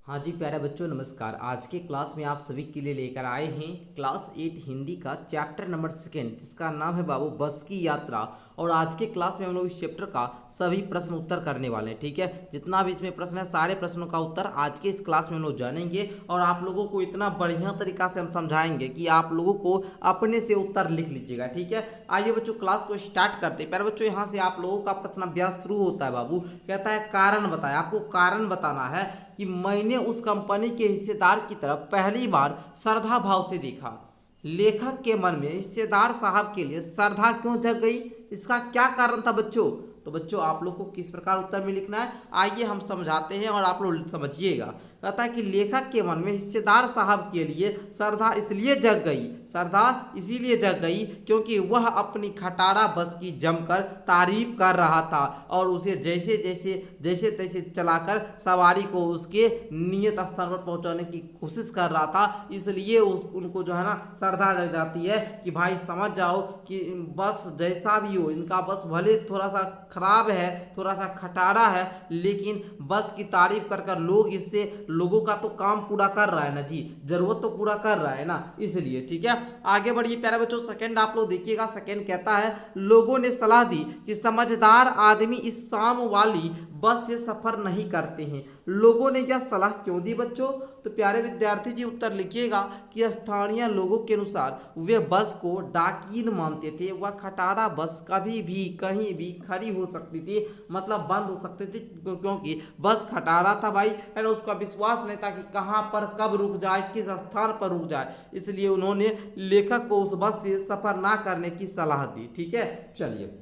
हाँ जी प्यारे बच्चों नमस्कार। आज के क्लास में आप सभी के लिए लेकर आए हैं क्लास 8 हिंदी का चैप्टर नंबर 2 जिसका नाम है बाबू बस की यात्रा। और आज के क्लास में हम लोग इस चैप्टर का सभी प्रश्न उत्तर करने वाले हैं। ठीक है, जितना भी इसमें प्रश्न है सारे प्रश्नों का उत्तर आज के इस क्लास में हम लोग जानेंगे और आप लोगों को इतना बढ़िया तरीका से हम समझाएंगे कि आप लोगों को अपने से उत्तर लिख लीजिएगा। ठीक है, आइए बच्चों क्लास को स्टार्ट करते हैं। प्यारे बच्चों यहाँ से आप लोगों का प्रश्न अभ्यास शुरू होता है। बाबू कहता है कारण बताए, आपको कारण बताना है कि मैंने उस कंपनी के हिस्सेदार की तरफ पहली बार श्रद्धा भाव से देखा। लेखक के मन में हिस्सेदार साहब के लिए श्रद्धा क्यों जग गई, इसका क्या कारण था बच्चों? तो बच्चों आप लोग को किस प्रकार उत्तर में लिखना है आइए हम समझाते हैं और आप लोग समझिएगा। कहता है कि लेखक के मन में हिस्सेदार साहब के लिए श्रद्धा इसलिए जग गई, श्रद्धा इसीलिए जग गई क्योंकि वह अपनी खटारा बस की जमकर तारीफ कर रहा था और उसे जैसे तैसे चलाकर सवारी को उसके नियत स्थान पर पहुंचाने की कोशिश कर रहा था। इसलिए उनको जो है ना श्रद्धा जग जाती है कि भाई समझ जाओ कि बस जैसा भी हो, इनका बस भले थोड़ा सा खराब है, थोड़ा सा खटारा है, लेकिन बस की तारीफ कर कर लोग इससे लोगों का तो काम पूरा कर रहा है ना जी, जरूरत तो पूरा कर रहा है ना, इसलिए। ठीक है, आगे बढ़िए प्यारे बच्चों। सेकंड आप लोग देखिएगा। सेकंड कहता है लोगों ने सलाह दी कि समझदार आदमी इस शाम वाली बस से सफर नहीं करते हैं। लोगों ने यह सलाह क्यों दी बच्चों? तो प्यारे विद्यार्थी जी उत्तर लिखिएगा कि स्थानीय लोगों के अनुसार वे बस को डाकिन मानते थे। वह खटारा बस कभी भी कहीं भी खड़ी हो सकती थी, मतलब बंद हो सकती थी, क्योंकि बस खटारा था भाई, है ना। उसका विश्वास नहीं था कि कहाँ पर कब रुक जाए, किस स्थान पर रुक जाए, इसलिए उन्होंने लेखक को उस बस से सफर ना करने की सलाह दी। ठीक है, चलिए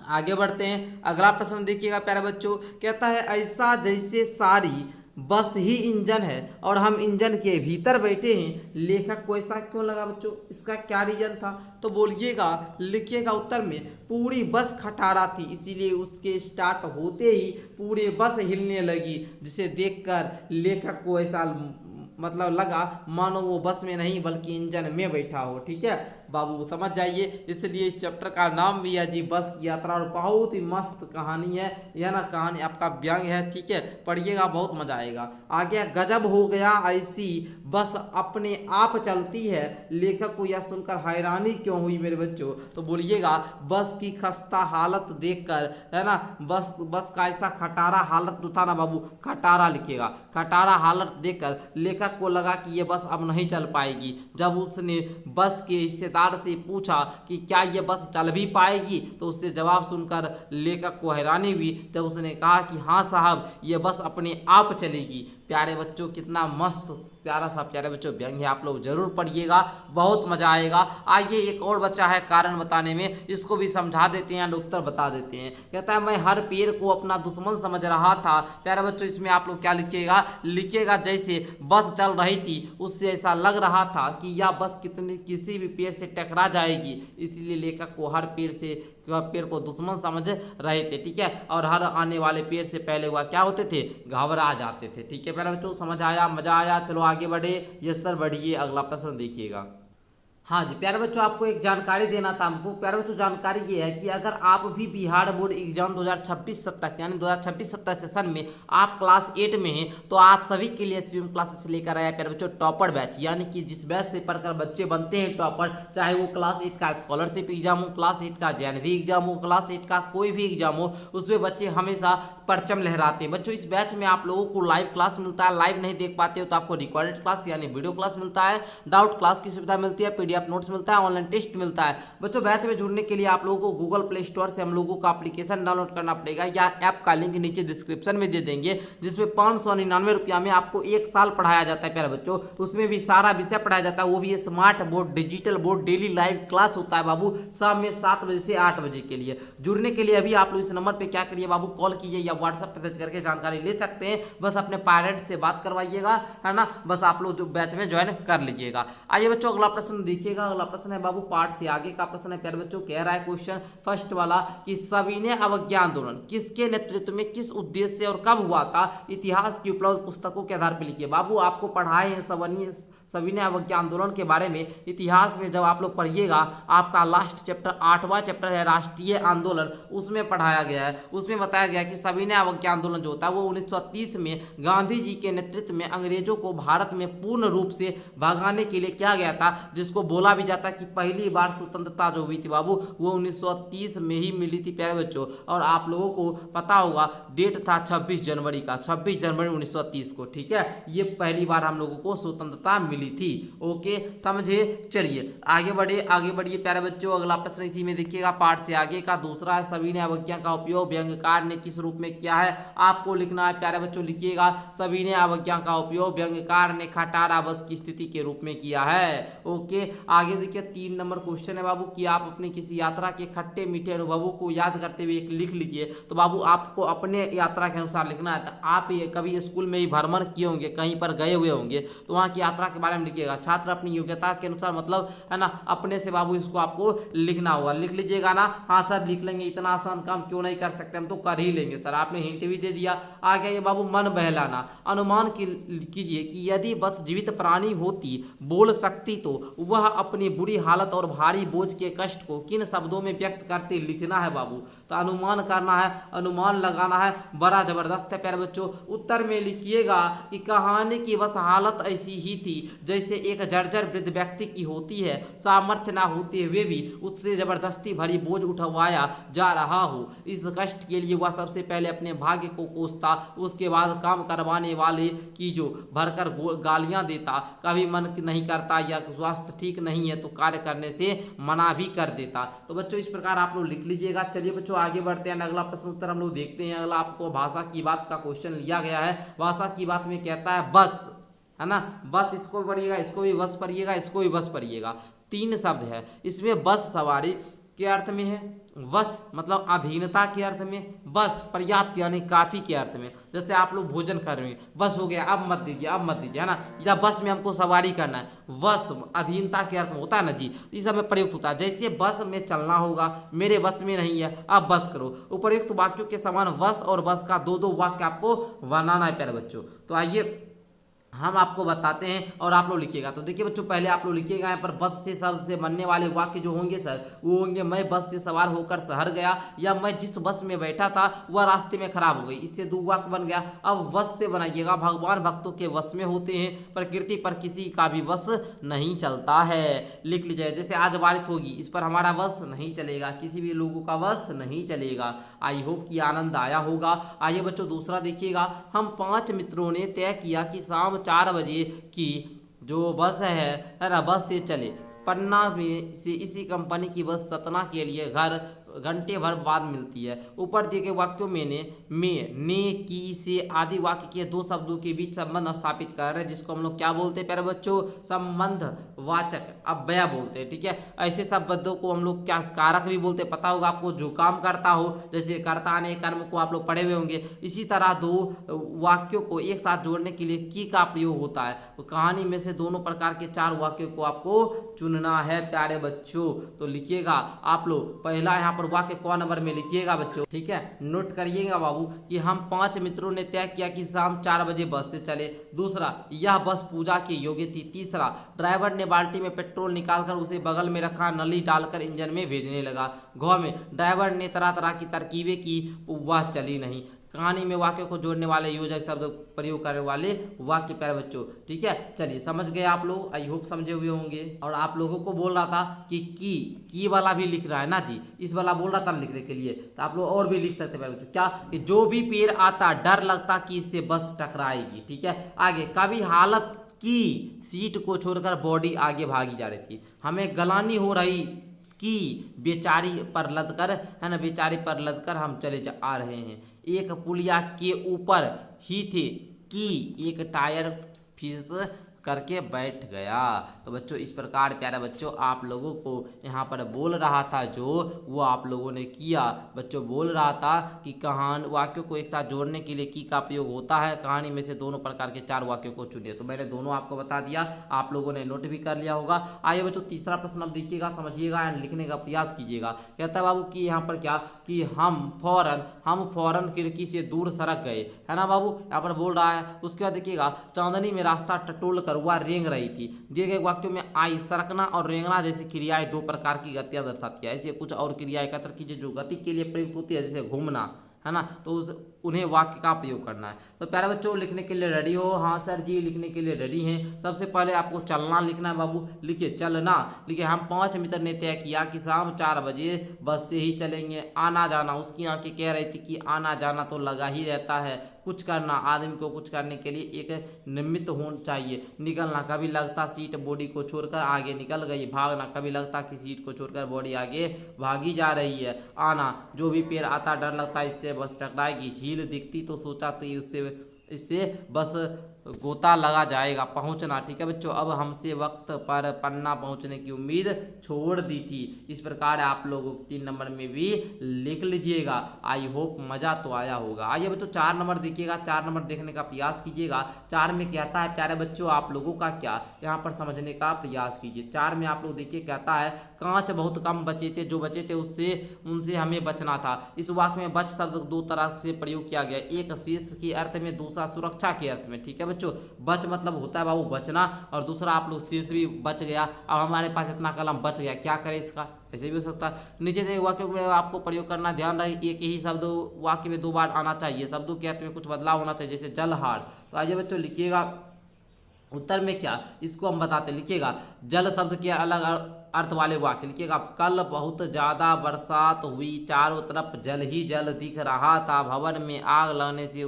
आगे बढ़ते हैं। अगला प्रश्न देखिएगा प्यारे बच्चों। कहता है ऐसा जैसे सारी बस ही इंजन है और हम इंजन के भीतर बैठे हैं। लेखक को ऐसा क्यों लगा बच्चों, इसका क्या रीजन था? तो बोलिएगा, लिखिएगा उत्तर में। पूरी बस खटारा थी, इसीलिए उसके स्टार्ट होते ही पूरी बस हिलने लगी, जिसे देखकर लेखक को ऐसा मतलब लगा मानो वो बस में नहीं बल्कि इंजन में बैठा हो। ठीक है बाबू, समझ जाइए। इसलिए इस चैप्टर का नाम भी है जी बस की यात्रा और बहुत ही मस्त कहानी है यह ना, कहानी आपका व्यंग है। ठीक है, पढ़िएगा बहुत मजा आएगा। आगे गजब हो गया ऐसी बस अपने आप चलती है। लेखक को यह सुनकर हैरानी क्यों हुई मेरे बच्चों? तो बोलिएगा बस की खस्ता हालत देखकर, है ना, बस का ऐसा खटारा हालत जो था ना बाबू, खटारा लिखिएगा, खटारा हालत देखकर लेखक को लगा कि ये बस अब नहीं चल पाएगी। जब उसने बस के हिस्सेदार से पूछा कि क्या ये बस चल भी पाएगी, तो उससे जवाब सुनकर लेखक को हैरानी हुई जब उसने कहा कि हाँ साहब ये बस अपने आप चलेगी। प्यारे बच्चों कितना मस्त प्यारा सा प्यारे बच्चों व्यंग है, आप लोग जरूर पढ़िएगा, बहुत मजा आएगा। आइए एक और बच्चा है कारण बताने में, इसको भी समझा देते हैं, उत्तर बता देते हैं। कहता है मैं हर पेड़ को अपना दुश्मन समझ रहा था। प्यारे बच्चों इसमें आप लोग क्या लिखिएगा, लिखिएगा जैसे बस चल रही थी उससे ऐसा लग रहा था कि यह बस किसी भी पेड़ से टकरा जाएगी, इसीलिए लेखक को हर पेड़ को दुश्मन समझ रहे थे। ठीक है, और हर आने वाले पेड़ से पहले वह क्या होते थे, घबरा जाते थे। ठीक है प्यारे बच्चों, समझ आया, मजा आया? चलो आगे बढ़े। यस सर बढ़िए, अगला प्रश्न देखिएगा। हाँ जी प्यारे बच्चों, आपको एक जानकारी देना था हमको। प्यारे बच्चों जानकारी ये है कि अगर आप भी बिहार बोर्ड एग्जाम 2026-27 यानी 2026-27 सेशन में आप क्लास 8 में हैं, तो आप सभी के लिए स्विम क्लासेस लेकर आया प्यारे बच्चों टॉपर बैच, यानी कि जिस बैच से पढ़कर बच्चे बनते हैं टॉपर, चाहे वो क्लास 8 का स्कॉलरशिप एग्जाम हो, क्लास 8 का JNV एग्जाम हो, क्लास 8 का कोई भी एग्जाम हो, उसमें बच्चे हमेशा परचम लहराते हैं। बच्चों इस बैच में आप लोगों को लाइव क्लास मिलता है, लाइव नहीं देख पाते हो तो आपको रिकॉर्डेड क्लास यानी वीडियो क्लास मिलता है, डाउट क्लास की सुविधा मिलती है, PDF नोट्स मिलता है, ऑनलाइन टेस्ट मिलता है। बच्चों बैच में जुड़ने के लिए आप लोगों को गूगल प्ले स्टोर से हम लोगों का एप्लीकेशन डाउनलोड करना पड़ेगा, या ऐप का लिंक नीचे डिस्क्रिप्शन में दे देंगे, जिसमें 599 रुपया में आपको 1 साल पढ़ाया जाता है प्यारे बच्चों। उसमें भी सारा विषय पढ़ाया जाता है, वो भी smart board digital board, daily live class होता है बाबू, शाम में 7 बजे से 8 बजे के लिए। जुड़ने के लिए अभी आप लोग इस नंबर पर क्या करिए बाबू, कॉल कीजिए या व्हाट्सएप पर करके जानकारी ले सकते हैं। बस अपने पेरेंट्स से बात करवाइएगा, है ना, बस आप लोग जो बैच में ज्वाइन कर लीजिएगा। आइए बच्चों अगला प्रश्न देखिए। लिखिएगा। अगला प्रश्न है बाबू पाठ से आगे का प्रश्न है प्यारे बच्चों, कह रहा है क्वेश्चन फर्स्ट वाला कि सविनय अवज्ञा आंदोलन किसके नेतृत्व में, किस उद्देश्य से और कब हुआ था, इतिहास की उपलब्ध पुस्तकों के आधार पर लिखिए। बाबू आपको पढ़ाए हैं सविनय अवज्ञा आंदोलन के बारे में। इतिहास में जब आप लोग पढ़िएगा, आपका लास्ट चैप्टर 8वां चैप्टर है राष्ट्रीय आंदोलन, उसमें पढ़ाया गया है। उसमें बताया गया कि सविनय अवज्ञा आंदोलन जो होता है वो 1930 में गांधी जी के नेतृत्व में अंग्रेजों को भारत में पूर्ण रूप से भगाने के लिए किया गया था, जिसको बोला भी जाता है कि पहली बार स्वतंत्रता जो हुई थी बाबू वो 1930 में ही मिली थी प्यारे बच्चों। और आप लोगों को पता होगा डेट था 26 जनवरी का, 26 जनवरी 1930 को, ठीक है। ये पहली बार हम लोगों को स्वतंत्रता मिली थी। ओके समझे। चलिए आगे बढ़िए प्यारे बच्चों। अगला प्रश्न इसी में देखिएगा, पाठ से आगे का दूसरा है सविनय अवज्ञा का उपयोग व्यंग्यकार ने किस रूप में किया है। आपको लिखना है प्यारे बच्चों, लिखिएगा सविनय अवज्ञा का उपयोग व्यंग्यकार ने खटारा बस की स्थिति के रूप में किया है। ओके आगे देखिए 3 नंबर क्वेश्चन है बाबू कि आप अपनी किसी यात्रा के खट्टे मीठे अनुभवों को याद करते हुए एक लिख लीजिए। तो बाबू आपको अपने यात्रा के अनुसार लिखना है। तो आप ये कभी स्कूल में ही भ्रमण किए होंगे, कहीं पर गए हुए होंगे, तो वहाँ की यात्रा के बारे में लिखिएगा। छात्र अपनी योग्यता के अनुसार मतलब है ना अपने से बाबू इसको आपको लिखना होगा। लिख लीजिएगा ना। हाँ सर लिख लेंगे, इतना आसान काम क्यों नहीं कर सकते, हम तो कर ही लेंगे सर, आपने हिंट भी दे दिया। आगे ये बाबू मन बहलाना, अनुमान कीजिए कि यदि बस जीवित प्राणी होती, बोल सकती, तो वह अपनी बुरी हालत और भारी बोझ के कष्ट को किन शब्दों में व्यक्त करते, लिखना है बाबू। तो अनुमान करना है, अनुमान लगाना है, बड़ा जबरदस्त है प्यारे बच्चों। उत्तर में लिखिएगा कि कहानी की बस हालत ऐसी ही थी जैसे एक जर्जर वृद्ध व्यक्ति की होती है, सामर्थ्य ना होते हुए भी उससे जबरदस्ती भरी बोझ उठवाया जा रहा हो। इस कष्ट के लिए वह सबसे पहले अपने भाग्य को कोसता, उसके बाद काम करवाने वाले की जो भरकर गालियां देता, कभी मन नहीं करता या स्वास्थ्य ठीक नहीं है तो कार्य करने से मना भी कर देता। तो बच्चों इस प्रकार आप लोग लिख लीजिएगा। चलिए बच्चों आगे बढ़ते हैं, अगला प्रश्न उत्तर हम लोग देखते हैं। अगला आपको भाषा की बात का क्वेश्चन लिया गया है। भाषा की बात में कहता है बस, है ना, बस इसको भी पढ़िएगा, इसको भी बस पढ़िएगा, इसको भी बस पढ़िएगा। 3 शब्द है इसमें। बस सवारी के अर्थ में है, बस मतलब अधीनता के अर्थ में, बस पर्याप्त यानी काफी के अर्थ में। जैसे आप लोग भोजन कर रहे हैं, बस हो गया, अब मत दीजिए, अब मत दीजिए, है ना, या बस में हमको सवारी करना है, बस अधीनता के अर्थ में होता है ना जी, इस सब में प्रयुक्त होता है। जैसे बस में चलना होगा, मेरे बस में नहीं है, अब बस करो। उपयुक्त वाक्यों के समान बस और बस का 2-2 वाक्य आपको बनाना है प्यारे बच्चों। तो आइए हम आपको बताते हैं और आप लोग लिखिएगा। तो देखिए बच्चों पहले आप लोग लिखिएगा यहाँ पर बस से शब्द से बनने वाले वाक्य जो होंगे सर वो होंगे मैं बस से सवार होकर शहर गया, या मैं जिस बस में बैठा था वह रास्ते में खराब हो गई। इससे 2 वाक्य बन गया। अब वश से बनाइएगा, भगवान भक्तों के वश में होते हैं, प्रकृति पर किसी का भी वश नहीं चलता है। लिख लीजिए जैसे आज बारिश होगी, इस पर हमारा वश नहीं चलेगा, किसी भी लोगों का वश नहीं चलेगा। आई होप कि आनंद आया होगा। आइए बच्चों दूसरा देखिएगा, हम 5 मित्रों ने तय किया कि शाम 4 बजे की जो बस है ना, बस से चले। पन्ना में से इसी कंपनी की बस सतना के लिए घर घंटे भर बाद मिलती है। ऊपर दिए गए वाक्यों में ने, की, से आदि वाक्य के 2 शब्दों के बीच संबंध स्थापित कर रहे हैं, जिसको हम लोग क्या बोलते हैं प्यारे बच्चों, संबंध वाचक अव्यय बोलते हैं। ठीक है, ऐसे शब्दों को हम लोग क्या कारक भी बोलते हैं, पता होगा आपको, जो काम करता हो, जैसे कर्ता ने कर्म को आप लोग पढ़े हुए होंगे। इसी तरह 2 वाक्यों को एक साथ जोड़ने के लिए की का प्रयोग होता है। तो कहानी में से दोनों प्रकार के 4 वाक्यों को आपको चुनना है प्यारे बच्चों। तो लिखिएगा आप लोग, पहला यहाँ पर वाक्य कौन नंबर में लिखिएगा बच्चों, ठीक है, नोट करिएगा बाबू कि हम 5 मित्रों ने तय किया कि शाम 4 बजे बस से चले। दूसरा, यह बस पूजा के योग्य थी। तीसरा, ड्राइवर ने बाल्टी में पेट्रोल निकालकर उसे बगल में रखा, नली डालकर इंजन में भेजने लगा। घ में, ड्राइवर ने तरह तरह की तरकीबें की, वह चली नहीं। कहानी में वाक्य को जोड़ने वाले योजक शब्द प्रयोग करने वाले वाक्य प्यारे बच्चों। ठीक है, चलिए समझ गए आप लोग, आई होप समझे हुए होंगे। और आप लोगों को बोल रहा था कि की वाला भी लिख रहा है ना जी, इस वाला बोल रहा था लिखने के लिए, तो आप लोग और भी लिख सकते प्यारे बच्चों। क्या कि जो भी पेड़ आता डर लगता कि इससे बस टकराएगी। ठीक है, आगे कभी हालत की सीट को छोड़कर बॉडी आगे भागी जा रही थी, हमें गलानी हो रही कि बेचारी पर लदकर, है ना, बेचारी पर लदकर हम चले आ रहे हैं। एक पुलिया के ऊपर ही थे कि एक टायर फिस करके बैठ गया। तो बच्चों इस प्रकार प्यारे बच्चों आप लोगों को यहाँ पर बोल रहा था जो वो आप लोगों ने किया। बच्चों बोल रहा था कि कहानी वाक्यों को एक साथ जोड़ने के लिए की का प्रयोग होता है, कहानी में से दोनों प्रकार के 4 वाक्यों को चुनिए। तो मैंने दोनों आपको बता दिया, आप लोगों ने नोट भी कर लिया होगा। आइए बच्चों तीसरा प्रश्न अब देखिएगा, समझिएगा एंड लिखने का प्रयास कीजिएगा। कहता है बाबू कि यहाँ पर क्या कि हम फौरन खिड़की से दूर सरक गए, है ना बाबू, यहाँ पर बोल रहा है। उसके बाद देखिएगा चांदनी में रास्ता टटोल कर वह रेंग रही थी। दिए गए वाक्यों में आई सरकना और रेंगना जैसी क्रियाएं 2 प्रकार की गतियां दर्शाती है। ऐसे कुछ और क्रियाएं एकत्र कीजिए जो गति के लिए प्रयुक्त होती है, जैसे घूमना, है ना, तो उन्हें वाक्य का प्रयोग करना है। तो प्यारे बच्चों लिखने के लिए रेडी हो? हाँ सर जी लिखने के लिए रेडी हैं। सबसे पहले आपको चलना लिखना है बाबू, लिखिए चलना। लिखिए हम 5 मित्र ने तय किया कि शाम 4 बजे बस से ही चलेंगे। आना जाना, उसकी आंखें कह रही थी कि आना जाना तो लगा ही रहता है। कुछ करना, आदमी को कुछ करने के लिए एक निमित्त होना चाहिए। निकलना, कभी लगता सीट बॉडी को छोड़कर आगे निकल गई। भागना, कभी लगता कि सीट को छोड़कर बॉडी आगे भागी जा रही है। आना, जो भी पेड़ आता डर लगता इससे बस टकराएगी। झील दिखती तो सोचा तो इससे बस गोता लगा जाएगा। पहुंचना, ठीक है बच्चों, अब हमसे वक्त पर पन्ना पहुंचने की उम्मीद छोड़ दी थी। इस प्रकार आप लोग 3 नंबर में भी लिख लीजिएगा। आई होप मजा तो आया होगा। आइए बच्चों 4 नंबर देखिएगा, 4 नंबर देखने का प्रयास कीजिएगा। 4 में कहता है प्यारे बच्चों आप लोगों का क्या यहाँ पर समझने का प्रयास कीजिए। 4 में आप लोग देखिए कहता है कांच बहुत कम बचे थे, जो बचे थे उनसे हमें बचना था। इस वाक्य में बच शब्द 2 तरह से प्रयोग किया गया, एक शेष के अर्थ में, दूसरा सुरक्षा के अर्थ में। ठीक है बच्चों, बच मतलब होता है बाबू बचना, और दूसरा आप लोग शेष भी बच गया। अब हमारे पास इतना कलम बच गया, क्या करें इसका, ऐसे भी हो सकता है। नीचे से वाक्यों में आपको प्रयोग करना, ध्यान रहे एक ही शब्द वाक्य में 2 बार आना चाहिए। शब्दों के अर्थ में कुछ बदलाव होना चाहिए, जैसे जलहार। तो आइए बच्चों लिखिएगा उत्तर में क्या, इसको हम बताते। लिखिएगा जल शब्द के अलग अर्थ वाले वाक्य लिखिएगा। कल बहुत ज़्यादा बरसात हुई, चारों तरफ जल ही जल दिख रहा था। भवन में आग लगने से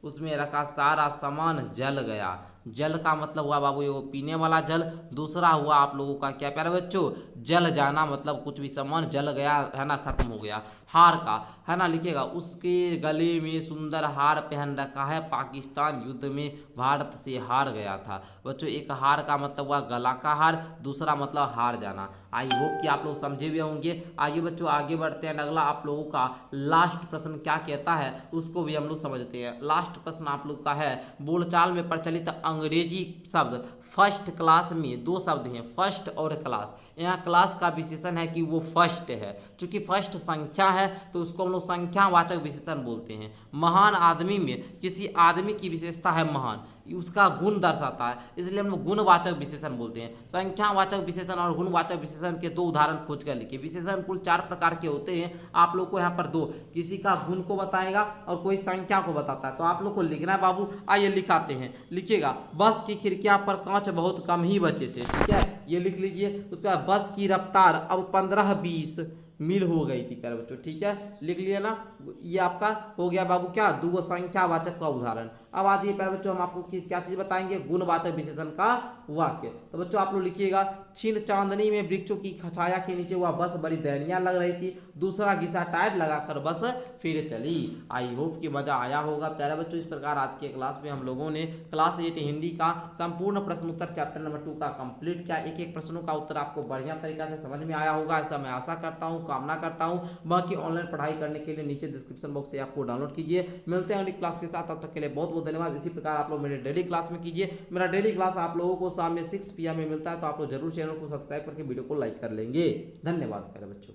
उसमें रखा सारा सामान जल गया। जल का मतलब हुआ बाबू ये पीने वाला जल। दूसरा हुआ आप लोगों का क्या प्यारे बच्चों, जल जाना, मतलब कुछ भी सामान जल गया, है ना, खत्म हो गया। हार का, है ना, लिखिएगा उसके गले में सुंदर हार पहन रखा है, पाकिस्तान युद्ध में भारत से हार गया था। बच्चों एक हार का मतलब हुआ गला का हार, दूसरा मतलब हार जाना। आई होप कि आप लोग समझे भी होंगे। आइए बच्चों आगे बढ़ते हैं। अगला आप लोगों का लास्ट प्रश्न क्या कहता है उसको भी हम लोग समझते हैं। लास्ट प्रश्न आप लोग का है, बोलचाल में प्रचलित अंग्रेजी शब्द फर्स्ट क्लास में 2 शब्द हैं, फर्स्ट और क्लास। यहाँ क्लास का विशेषण है कि वो फर्स्ट है, चूंकि फर्स्ट संख्या है तो उसको हम लोग संख्यावाचक विशेषण बोलते हैं। महान आदमी में किसी आदमी की विशेषता है महान, उसका गुण दर्शाता है, इसलिए हम लोग गुणवाचक विशेषण बोलते हैं। संख्यावाचक विशेषण और गुणवाचक विशेषण के 2 उदाहरण खोज कर लिखिए। विशेषण कुल 4 प्रकार के होते हैं, आप लोग को यहाँ पर 2, किसी का गुण को बताएगा और कोई संख्या को बताता है। तो आप लोग को लिखना है बाबू, आइए लिखाते हैं। लिखिएगा बस की खिड़कियां पर कांच बहुत कम ही बचे थे, ठीक है, ये लिख लीजिए। उसके बाद बस की रफ्तार अब 15-20 मील हो गई थी प्यारे बच्चों, ठीक है, लिख लिया ना। ये आपका हो गया बाबू क्या, 2 संख्यावाचक का उदाहरण। अब आ जाइए प्यारे बच्चों हम आपको क्या चीज़ बताएंगे, गुणवाचक विशेषण का वाक्य। तो बच्चों आप लोग लिखिएगा छिन चांदनी में वृक्षों की छाया के नीचे वह बस बड़ी दयनीय लग रही थी। दूसरा घिसा टायर लगाकर बस फिर चली। आई होप कि मजा आया होगा प्यारे बच्चों। इस प्रकार आज के क्लास में हम लोगों ने क्लास 8 हिंदी का संपूर्ण प्रश्न उत्तर चैप्टर नंबर 2 का कंप्लीट किया। एक प्रश्नों का उत्तर आपको बढ़िया तरीका से समझ में आया होगा, ऐसा मैं आशा करता हूँ, कामना करता हूँ। बाकी ऑनलाइन पढ़ाई करने के लिए नीचे डिस्क्रिप्शन बॉक्स से आपको डाउनलोड कीजिए। मिलते हैं अगली क्लास के साथ, तब तक के लिए बहुत बहुत धन्यवाद। इसी प्रकार आप लोग मेरे डेली क्लास में कीजिए। मेरा डेली क्लास आप लोगों को शाम में 6 PM में मिलता है, तो आप लोग जरूर चैनल को सब्सक्राइब करके वीडियो को लाइक कर लेंगे। धन्यवाद मेरे बच्चों।